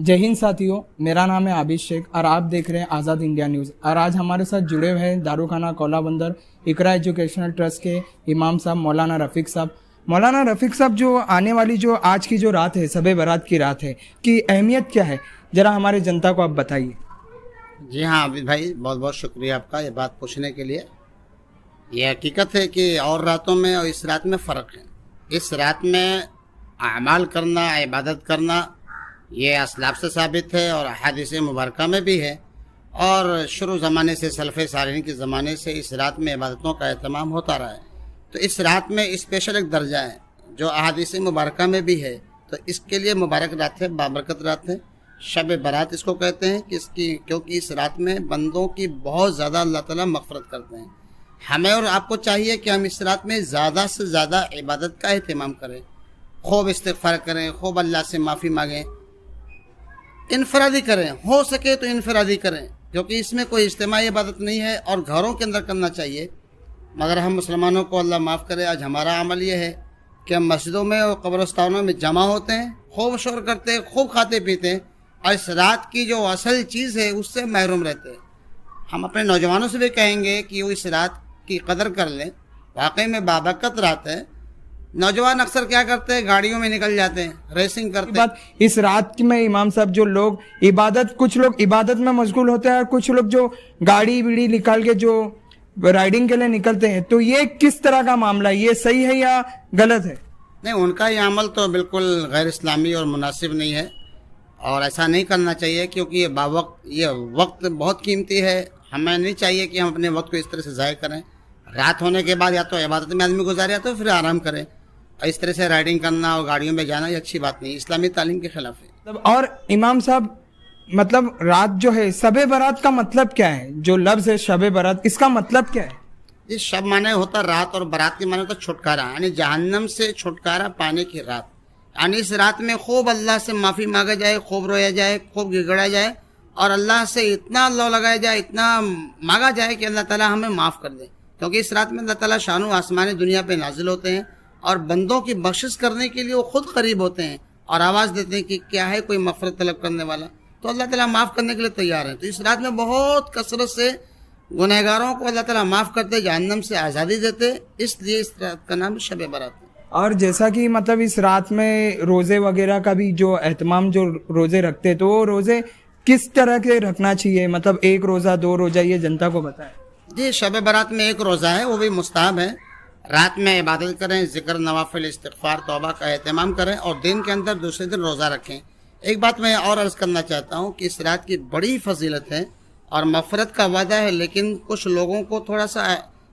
जय हिंद साथियों, मेरा नाम है आबिद शेख और आप देख रहे हैं आज़ाद इंडिया न्यूज़। और आज हमारे साथ जुड़े हुए हैं दारूखाना कौला बंदर इकरा एजुकेशनल ट्रस्ट के इमाम साहब मौलाना रफ़ीक साहब। मौलाना रफ़ीक साहब, जो आने वाली जो आज की जो रात है, शब बारात की रात है, की अहमियत क्या है, ज़रा हमारे जनता को आप बताइए। जी हाँ आबिद भाई, बहुत बहुत शुक्रिया आपका ये बात पूछने के लिए। ये हकीकत है कि और रातों में और इस रात में फ़र्क है। इस रात में अमाल करना, इबादत करना, ये असलाफ से साबित है और अहादीस मुबारका में भी है। और शुरू ज़माने से, सलफ़े सालिहीन के ज़माने से इस रात में इबादतों का एहतमाम होता रहा है। तो इस रात में स्पेशल एक दर्जा है जो अहादीस मुबारका में भी है। तो इसके लिए मुबारक रात है, बाबरकत रात है। शब बारात इसको कहते हैं क्योंकि इस रात में बंदों की बहुत ज़्यादा अल्लाह ताला मग़फ़िरत करते हैं। हमें और आपको चाहिए कि हम इस रात में ज़्यादा से ज़्यादा इबादत का एहतमाम करें, खूब इस्तिग़फ़ार करें, खूब अल्लाह से माफ़ी मांगें, इनफरादी करें, हो सके तो इनफरादी करें, क्योंकि इसमें कोई इज्तिमाई इबादत नहीं है और घरों के अंदर करना चाहिए। मगर हम मुसलमानों को अल्लाह माफ़ करे, आज हमारा अमल ये है कि हम मस्जिदों में और कब्रस्तानों में जमा होते हैं, खूब शोर करते हैं, खूब खाते पीते हैं और इस रात की जो असल चीज़ है उससे महरूम रहते हैं। हम अपने नौजवानों से भी कहेंगे कि वो इस रात की कदर कर लें। वाकई में बाबरकत रात है। नौजवान अक्सर क्या करते हैं, गाड़ियों में निकल जाते हैं, रेसिंग करते हैं। इस रात में इमाम साहब, जो लोग कुछ लोग इबादत में मशगूल होते हैं और कुछ लोग जो गाड़ी बीड़ी निकाल के जो राइडिंग के लिए निकलते हैं, तो ये किस तरह का मामला है, ये सही है या गलत है? नहीं, उनका ये अमल तो बिल्कुल गैर इस्लामी और मुनासिब नहीं है और ऐसा नहीं करना चाहिए, क्योंकि ये वक्त बहुत कीमती है। हमें नहीं चाहिए कि हम अपने वक्त को इस तरह से ज़ाय करें। रात होने के बाद या तो इबादत में आदमी गुजारे या तो फिर आराम करें। इस तरह से राइडिंग करना और गाड़ियों में जाना ये अच्छी बात नहीं, इस्लामी तालीम के खिलाफ है। और इमाम साहब, मतलब रात जो है, शब बारात का मतलब क्या है? जो लफ्ज़ है शब बारात, इसका मतलब क्या है? इस शब माने होता रात और बारात के माने होता छुटकारा, यानी जहन्नम से छुटकारा पाने की रात। यानी इस रात में खूब अल्लाह से माफ़ी मांगा जाए, खूब रोया जाए, खूब गिगड़ा जाए और अल्लाह से इतना अल्लाह लगाया जाए, इतना मांगा जाए कि अल्लाह ताला हमें माफ़ कर दे। क्योंकि इस रात में अल्लाह ताला शान आसमानी दुनिया पे नाजिल होते हैं और बंदों की बख्शिश करने के लिए वो खुद करीब होते हैं और आवाज़ देते हैं कि क्या है कोई मग़फ़िरत तलब करने वाला, तो अल्लाह ताला माफ़ करने के लिए तैयार है। तो इस रात में बहुत कसरत से गुनहगारों को अल्लाह ताला माफ़ करते, जहन्नम से आज़ादी देते, इसलिए इस रात का नाम शब बारात है। और जैसा कि मतलब इस रात में रोज़े वगैरह का भी जो एहतमाम, जो रोज़े रखते, तो वो रोज़े किस तरह के रखना चाहिए? मतलब एक रोज़ा, दो रोज़ा, ये जनता को बताएं। जी, शब बारात में एक रोज़ा है, वो भी मुस्ताहब है। रात में इबादत करें, ज़िक्र, नवाफिल, इस्तिग़फ़ार, तौबा का एहतमाम करें और दिन के अंदर दूसरे दिन रोज़ा रखें। एक बात मैं और अर्ज़ करना चाहता हूँ कि इस रात की बड़ी फजीलत है और मग़फ़िरत का वादा है, लेकिन कुछ लोगों को थोड़ा सा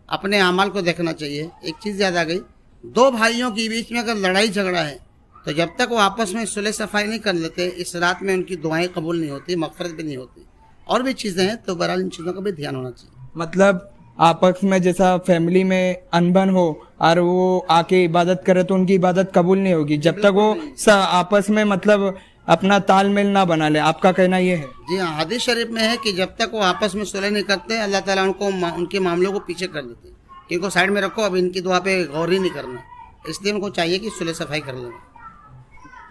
अपने अमाल को देखना चाहिए। एक चीज़ याद आ गई, दो भाइयों के बीच में अगर लड़ाई झगड़ा है तो जब तक वो आपस में सुलह सफाई नहीं कर लेते, इस रात में उनकी दुआएं कबूल नहीं होती, मग़फ़िरत भी नहीं होती, और भी चीज़ें हैं। तो बहरहाल इन चीज़ों का भी ध्यान होना चाहिए। मतलब आपस में जैसा फैमिली में अनबन हो और वो आके इबादत करे तो उनकी इबादत कबूल नहीं होगी जब तक वो आपस में मतलब अपना तालमेल ना बना ले। आपका कहना ये है? जी हाँ, हदीस शरीफ में है कि जब तक वो आपस में सुलह नहीं करते, अल्लाह ताला उनके मामलों को पीछे कर देते, कि इनको साइड में रखो, अब इनकी दुआ पे गौर ही नहीं करना। इसलिए उनको चाहिए कि सुलह सफाई कर लें।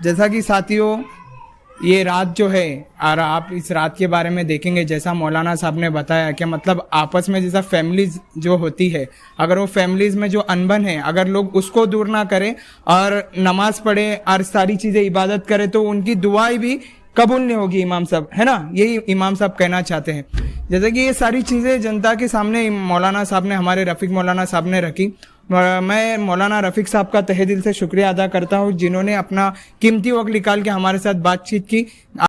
जैसा कि साथियों, ये रात जो है, और आप इस रात के बारे में देखेंगे, जैसा मौलाना साहब ने बताया कि मतलब आपस में जैसा फैमिलीज जो होती है, अगर वो फैमिलीज में जो अनबन है, अगर लोग उसको दूर ना करें और नमाज पढ़े और सारी चीज़ें इबादत करें, तो उनकी दुआएं भी कबूल नहीं होगी। इमाम साहब, है ना, यही इमाम साहब कहना चाहते हैं। जैसे कि ये सारी चीज़ें जनता के सामने मौलाना साहब ने, हमारे रफ़ीक मौलाना साहब ने रखी। मैं मौलाना रफ़ीक साहब का तहे दिल से शुक्रिया अदा करता हूँ, जिन्होंने अपना कीमती वक्त निकाल के हमारे साथ बातचीत की।